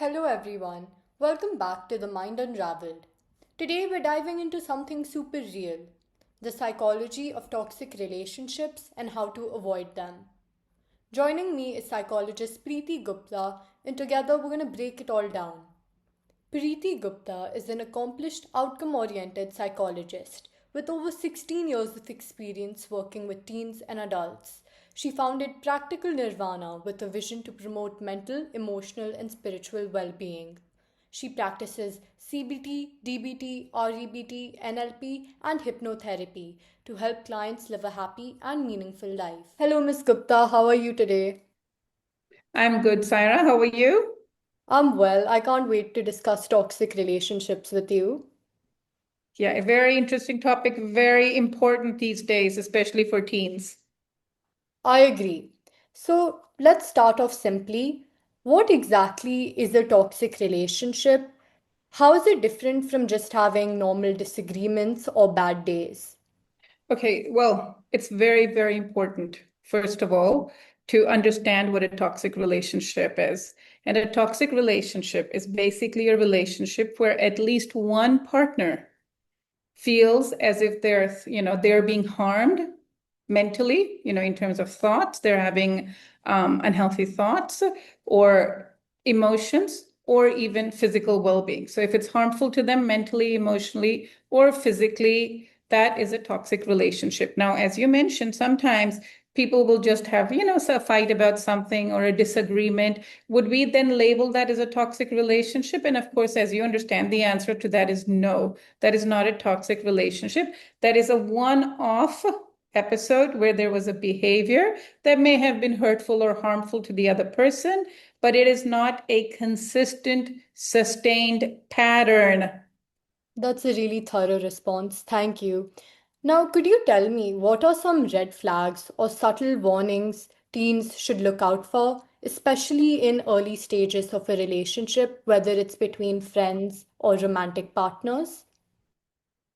Hello everyone, welcome back to the Mind Unravelled. Today we're diving into something super real, the psychology of toxic relationships and how to avoid them. Joining me is psychologist Preeti Gupta, and together we're going to break it all down. Preeti Gupta is an accomplished outcome oriented psychologist with over 16 years of experience working with teens and adults. She founded Practical Nirvana with a vision to promote mental, emotional, and spiritual well being. She practices CBT, DBT, REBT, NLP, and hypnotherapy to help clients live a happy and meaningful life. Hello, Ms. Gupta. How are you today? I'm good, Saira. How are you? I'm well. I can't wait to discuss toxic relationships with you. Yeah, a very interesting topic, very important these days, especially for teens. I agree. So let's start off simply. What exactly is a toxic relationship? How is it different from just having normal disagreements or bad days? Okay, well, it's very, very important, first of all, to understand what a toxic relationship is. And a toxic relationship is basically a relationship where at least one partner feels as if they're being harmed mentally, in terms of thoughts, they're having unhealthy thoughts or emotions or even physical well-being. So if it's harmful to them mentally, emotionally, or physically, that is a toxic relationship. Now, as you mentioned, sometimes people will just have, a fight about something or a disagreement. Would we then label that as a toxic relationship? And of course, as you understand, the answer to that is no. That is not a toxic relationship. That is a one-off episode where there was a behavior that may have been hurtful or harmful to the other person, but it is not a consistent, sustained pattern. That's a really thorough response. Thank you. Now, could you tell me what are some red flags or subtle warnings teens should look out for, especially in early stages of a relationship, whether it's between friends or romantic partners?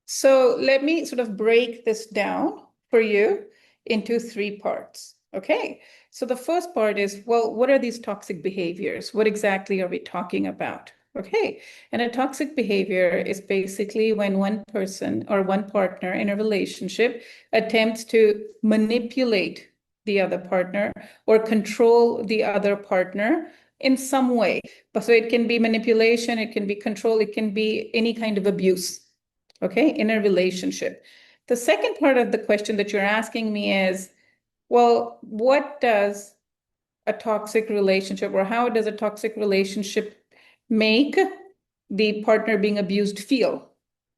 So let me sort of break this down for you into three parts. Okay. So the first part is, well, what are these toxic behaviors? What exactly are we talking about? Okay. And a toxic behavior is basically when one person or one partner in a relationship attempts to manipulate the other partner or control the other partner in some way. So it can be manipulation, it can be control, it can be any kind of abuse, okay, in a relationship. The second part of the question that you're asking me is, well, what does a toxic relationship or how does a toxic relationship make the partner being abused feel?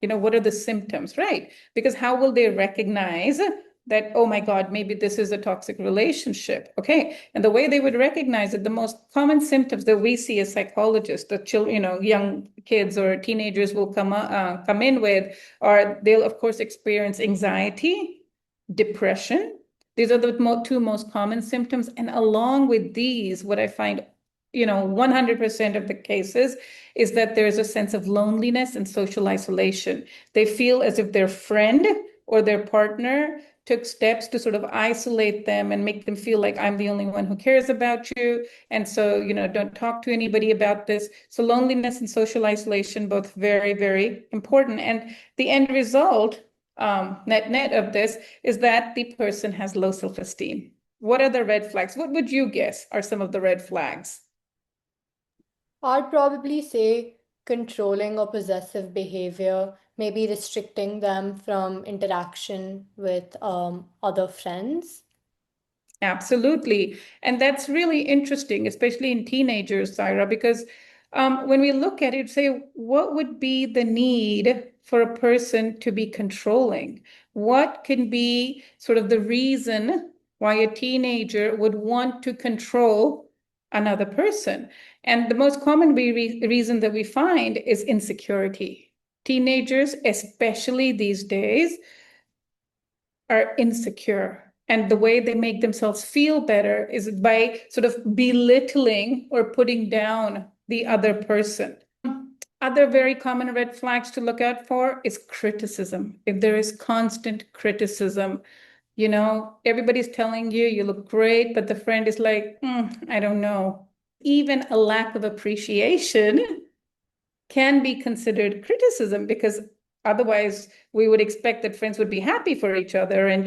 What are the symptoms, right? Because how will they recognize that, oh my God, maybe this is a toxic relationship? Okay. And the way they would recognize it, the most common symptoms that we see as psychologists, the children, young kids or teenagers will come in with, are they'll, of course, experience anxiety, depression. These are the two most common symptoms. And along with these, what I find, 100% of the cases is that there's a sense of loneliness and social isolation. They feel as if their friend or their partner took steps to sort of isolate them and make them feel like I'm the only one who cares about you. And so, don't talk to anybody about this. So loneliness and social isolation, both very, very important. And the end result, net of this, is that the person has low self-esteem. What are the red flags? What would you guess are some of the red flags? I'd probably say controlling or possessive behavior, maybe restricting them from interaction with other friends. Absolutely. And that's really interesting, especially in teenagers, Syra, because when we look at it, say, what would be the need for a person to be controlling? What can be sort of the reason why a teenager would want to control another person? And the most common reason that we find is insecurity. Teenagers, especially these days, are insecure. And the way they make themselves feel better is by sort of belittling or putting down the other person. Other very common red flags to look out for is criticism. If there is constant criticism, everybody's telling you you look great, but the friend is like, I don't know. even a lack of appreciation can be considered criticism, because otherwise we would expect that friends would be happy for each other and,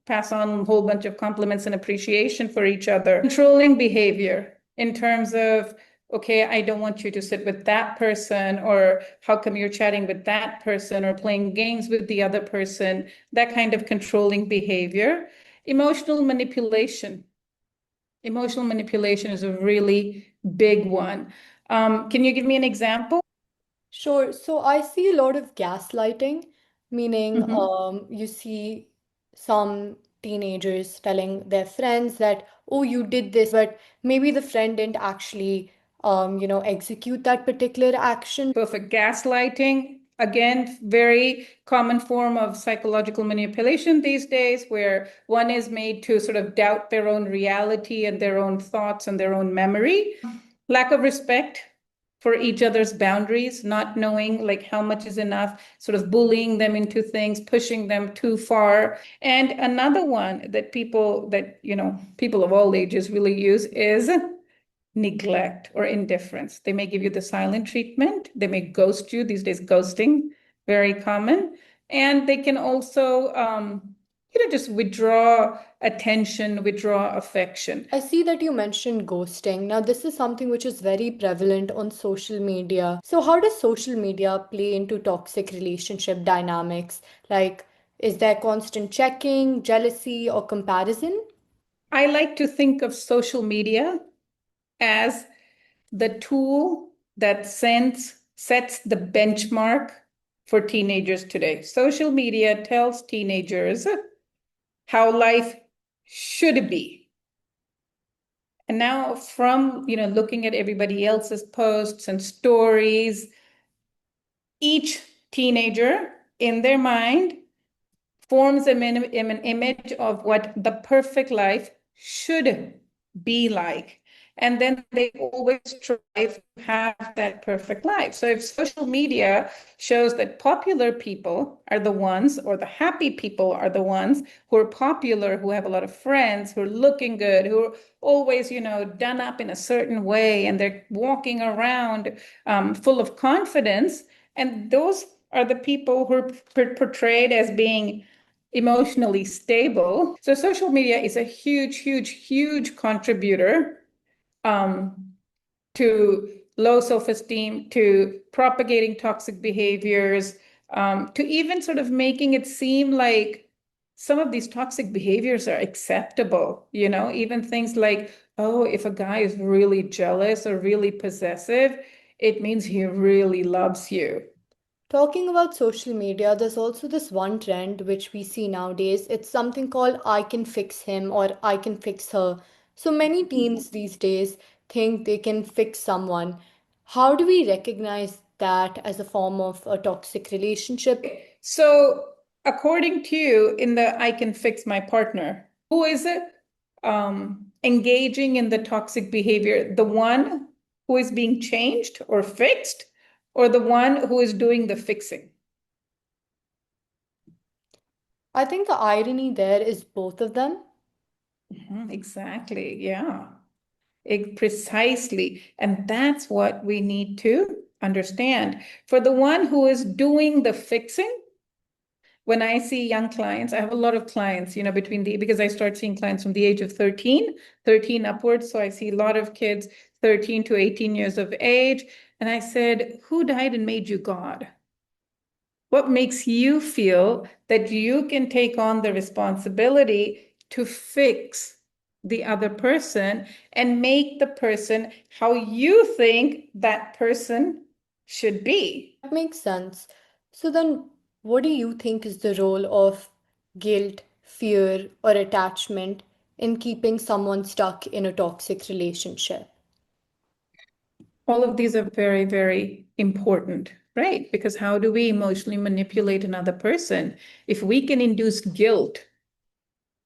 pass on a whole bunch of compliments and appreciation for each other. Controlling behavior in terms of, okay, I don't want you to sit with that person, or how come you're chatting with that person, or playing games with the other person, that kind of controlling behavior. Emotional manipulation. Emotional manipulation is a really big one. Can you give me an example? Sure. So I see a lot of gaslighting, meaning Mhm. you see some teenagers telling their friends that, oh, you did this, but maybe the friend didn't actually, execute that particular action. Perfect. Gaslighting, again, very common form of psychological manipulation these days, where one is made to sort of doubt their own reality and their own thoughts and their own memory. Lack of respect for each other's boundaries, not knowing like how much is enough, sort of bullying them into things, pushing them too far. And another one that people of all ages really use is neglect or indifference. They may give you the silent treatment. They may ghost you. These days, ghosting, very common. And they can also, just withdraw attention, withdraw affection. I see that you mentioned ghosting. Now, this is something which is very prevalent on social media. So, how does social media play into toxic relationship dynamics? Like, is there constant checking, jealousy, or comparison? I like to think of social media as the tool that sets the benchmark for teenagers today. Social media tells teenagers how life should be. And now from, looking at everybody else's posts and stories, each teenager in their mind forms an image of what the perfect life should be like. And then they always strive to have that perfect life. So if social media shows that popular people are the ones, or the happy people are the ones who are popular, who have a lot of friends, who are looking good, who are always, done up in a certain way, and they're walking around full of confidence, and those are the people who are portrayed as being emotionally stable. So social media is a huge, huge, huge contributor um, to low self-esteem, to propagating toxic behaviors, to even sort of making it seem like some of these toxic behaviors are acceptable, even things like, oh, if a guy is really jealous or really possessive, it means he really loves you. Talking about social media, there's also this one trend which we see nowadays. It's something called I can fix him or I can fix her. So many teens these days think they can fix someone. How do we recognize that as a form of a toxic relationship? So, according to you, in the I can fix my partner, who is it engaging in the toxic behavior? The one who is being changed or fixed, or the one who is doing the fixing? I think the irony there is both of them. Exactly. Yeah. Precisely. And that's what we need to understand. For the one who is doing the fixing, when I see young clients, I have a lot of clients, because I start seeing clients from the age of 13 upwards. So I see a lot of kids 13 to 18 years of age. And I said, who died and made you God? What makes you feel that you can take on the responsibility to fix the other person and make the person how you think that person should be? That makes sense. So then, what do you think is the role of guilt, fear, or attachment in keeping someone stuck in a toxic relationship? All of these are very, very important, right? Because how do we emotionally manipulate another person? If we can induce guilt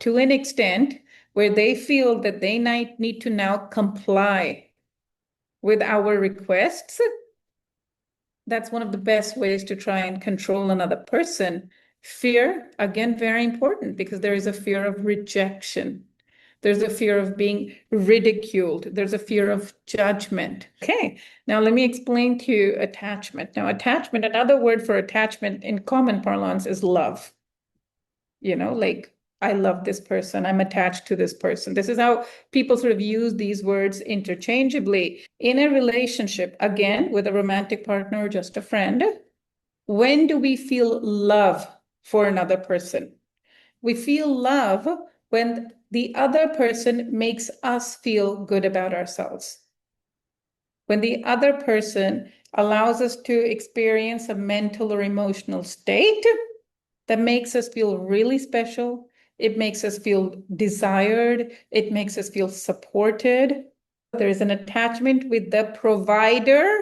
to an extent where they feel that they might need to now comply with our requests, that's one of the best ways to try and control another person. Fear, again, very important, because there is a fear of rejection. There's a fear of being ridiculed. There's a fear of judgment. Okay, now let me explain to you attachment. Now, attachment, another word for attachment in common parlance is love. Like, I love this person, I'm attached to this person. This is how people sort of use these words interchangeably. In a relationship, again, with a romantic partner or just a friend, when do we feel love for another person? We feel love when the other person makes us feel good about ourselves. When the other person allows us to experience a mental or emotional state that makes us feel really special. It makes us feel desired. It makes us feel supported. There is an attachment with the provider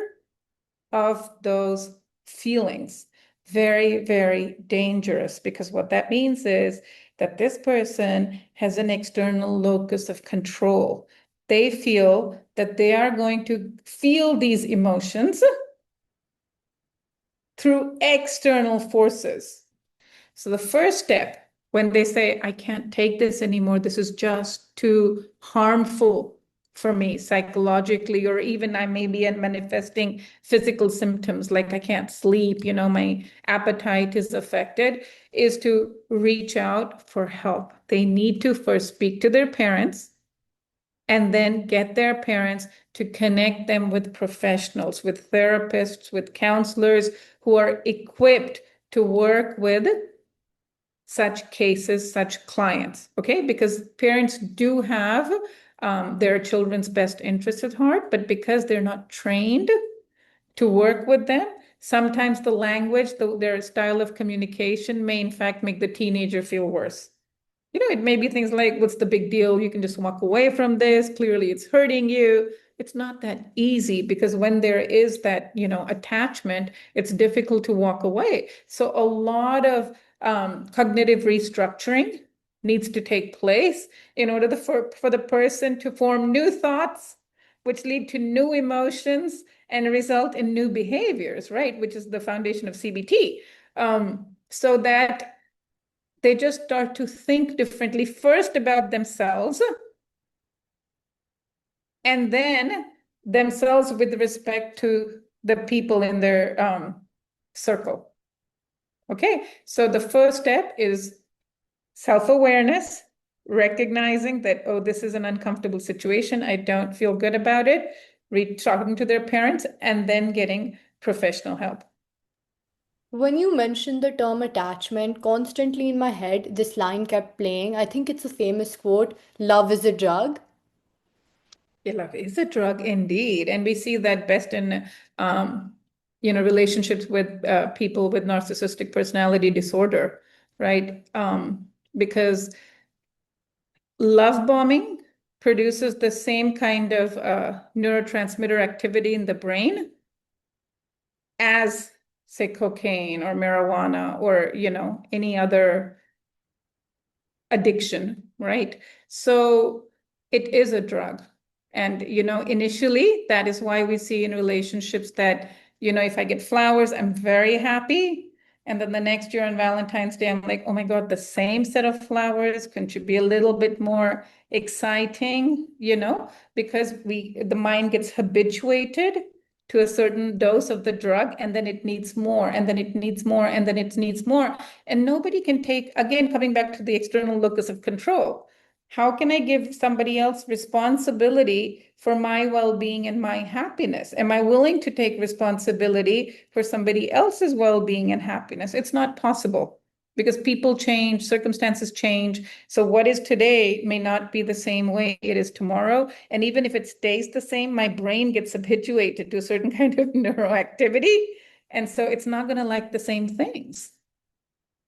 of those feelings. Very, very dangerous, because what that means is that this person has an external locus of control. They feel that they are going to feel these emotions through external forces. So the first step, when they say, I can't take this anymore, this is just too harmful for me psychologically, or even I may be manifesting physical symptoms like I can't sleep, my appetite is affected, is to reach out for help. They need to first speak to their parents and then get their parents to connect them with professionals, with therapists, with counselors who are equipped to work with such cases, such clients, okay? Because parents do have their children's best interests at heart, but because they're not trained to work with them, sometimes the language, their style of communication may in fact make the teenager feel worse. It may be things like, what's the big deal? You can just walk away from this. Clearly it's hurting you. It's not that easy, because when there is that, attachment, it's difficult to walk away. So a lot of cognitive restructuring needs to take place in order for the person to form new thoughts, which lead to new emotions and result in new behaviors, right? Which is the foundation of CBT. So that they just start to think differently, first about themselves, and then themselves with respect to the people in their circle. Okay, so the first step is self-awareness, recognizing that, oh, this is an uncomfortable situation, I don't feel good about it, talking to their parents, and then getting professional help. When you mentioned the term attachment, constantly in my head, this line kept playing. I think it's a famous quote, love is a drug. Yeah, love is a drug indeed. And we see that best in, relationships with people with narcissistic personality disorder, right? Because love bombing produces the same kind of neurotransmitter activity in the brain as, say, cocaine or marijuana or, any other addiction, right? So it is a drug. And, initially, that is why we see in relationships that, if I get flowers, I'm very happy. And then the next year on Valentine's Day, I'm like, oh my God, the same set of flowers. Couldn't you be a little bit more exciting? Because the mind gets habituated to a certain dose of the drug, and then it needs more, and then it needs more, and then it needs more. And nobody can take, again, coming back to the external locus of control. How can I give somebody else responsibility for my well-being and my happiness? Am I willing to take responsibility for somebody else's well-being and happiness? It's not possible, because people change, circumstances change. So what is today may not be the same way it is tomorrow. And even if it stays the same, my brain gets habituated to a certain kind of neuroactivity. And so it's not going to like the same things.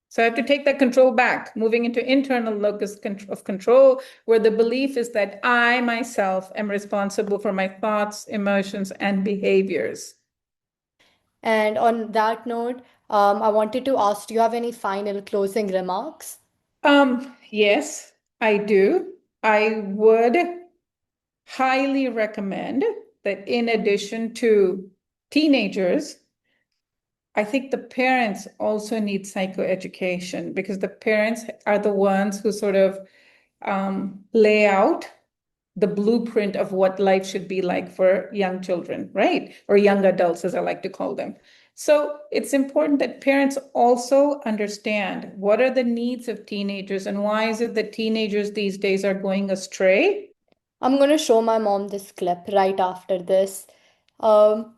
So I have to take that control back, moving into internal locus of control, where the belief is that I myself am responsible for my thoughts, emotions, and behaviors. And on that note, I wanted to ask, do you have any final closing remarks? Yes, I do. I would highly recommend that, in addition to teenagers, I think the parents also need psychoeducation, because the parents are the ones who sort of lay out the blueprint of what life should be like for young children, right? Or young adults, as I like to call them. So it's important that parents also understand what are the needs of teenagers and why is it that teenagers these days are going astray. I'm going to show my mom this clip right after this. Um,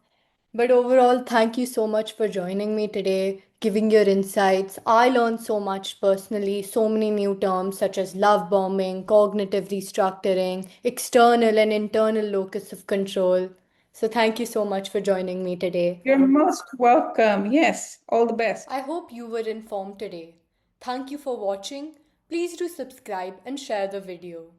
but overall, thank you so much for joining me today, giving your insights. I learned so much personally, so many new terms such as love bombing, cognitive restructuring, external and internal locus of control. So, thank you so much for joining me today. You're most welcome. Yes, all the best. I hope you were informed today. Thank you for watching. Please do subscribe and share the video.